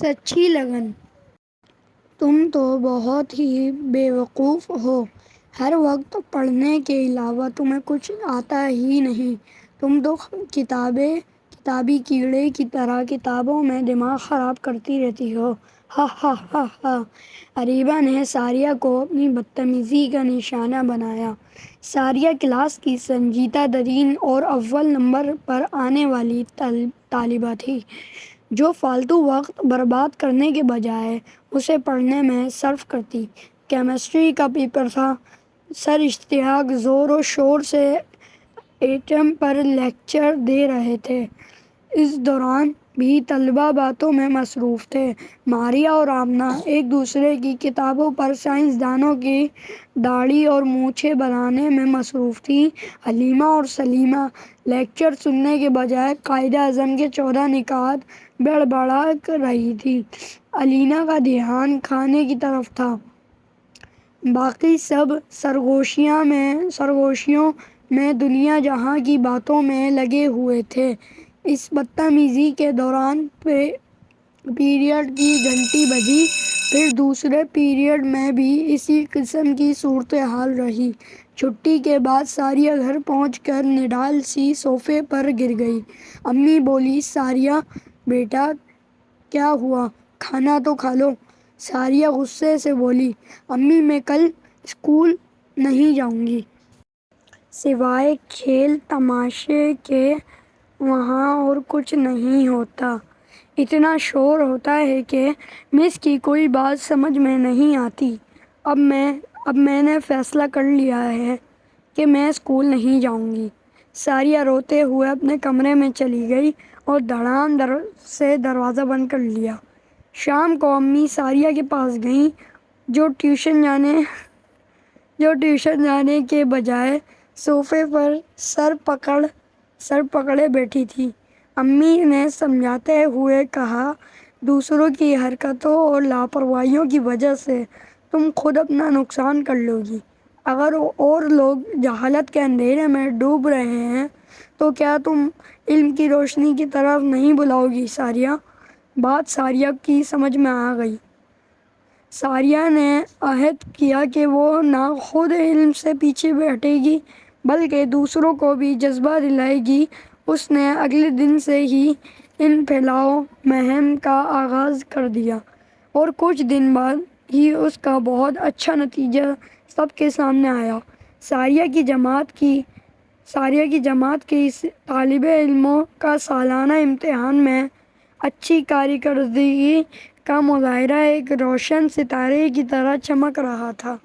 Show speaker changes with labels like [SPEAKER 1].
[SPEAKER 1] سچی لگن۔ تم تو بہت ہی بیوقوف ہو، ہر وقت پڑھنے کے علاوہ تمہیں کچھ آتا ہی نہیں۔ تم تو کتابی کیڑے کی طرح کتابوں میں دماغ خراب کرتی رہتی ہو۔ ہا ہا ہا ہا۔ اریبہ نے ساریہ کو اپنی بدتمیزی کا نشانہ بنایا۔ ساریہ کلاس کی سنجیدہ ترین اور اول نمبر پر آنے والی طالبہ تھی، جو فالتو وقت برباد کرنے کے بجائے اسے پڑھنے میں صرف کرتی۔ کیمسٹری کا پیپر تھا۔ سر اشتیاق زور و شور سے ایٹم پر لیکچر دے رہے تھے۔ اس دوران بھی طلبہ باتوں میں مصروف تھے۔ ماریہ اور آمنہ ایک دوسرے کی کتابوں پر سائنسدانوں کی داڑھی اور مونچھیں بنانے میں مصروف تھیں۔ حلیمہ اور سلیمہ لیکچر سننے کے بجائے قائد اعظم کے 14 نکات بڑبڑا رہی تھیں۔ الینا کا دھیان کھانے کی طرف تھا۔ باقی سب سرگوشیوں میں دنیا جہاں کی باتوں میں لگے ہوئے تھے۔ اس بدتمیزی کے دوران پیریڈ کی گھنٹی بجی۔ پھر دوسرے پیریڈ میں بھی اسی قسم کی صورتحال رہی۔ چھٹی کے بعد ساریہ گھر پہنچ کر نڈال سی صوفے پر گر گئی۔ امی بولی، ساریہ بیٹا کیا ہوا، کھانا تو کھا لو۔ ساریہ غصے سے بولی، امی میں کل اسکول نہیں جاؤں گی۔ سوائے کھیل تماشے کے وہاں اور کچھ نہیں ہوتا۔ اتنا شور ہوتا ہے کہ مس کی کوئی بات سمجھ میں نہیں آتی۔ اب میں نے فیصلہ کر لیا ہے کہ میں اسکول نہیں جاؤں گی۔ ساریہ روتے ہوئے اپنے کمرے میں چلی گئی اور دھڑام سے دروازہ بند کر لیا۔ شام کو امی ساریہ کے پاس گئیں، جو ٹیوشن جانے کے بجائے صوفے پر سر پکڑے بیٹھی تھی۔ امی نے سمجھاتے ہوئے کہا، دوسروں کی حرکتوں اور لاپرواہیوں کی وجہ سے تم خود اپنا نقصان کر لو گی۔ اگر اور لوگ جہالت کے اندھیرے میں ڈوب رہے ہیں تو کیا تم علم کی روشنی کی طرف نہیں بلاؤ گی ساریہ؟ بات ساریہ کی سمجھ میں آ گئی۔ ساریہ نے عہد کیا کہ وہ نہ خود علم سے پیچھے ہٹے گی بلکہ دوسروں کو بھی جذبہ دلائے گی۔ اس نے اگلے دن سے ہی علم پھیلاؤ مہم کا آغاز کر دیا اور کچھ دن بعد ہی اس کا بہت اچھا نتیجہ سب کے سامنے آیا۔ ساریہ کی جماعت کے طالب علموں کا سالانہ امتحان میں اچھی کارکردگی کا مظاہرہ ایک روشن ستارے کی طرح چمک رہا تھا۔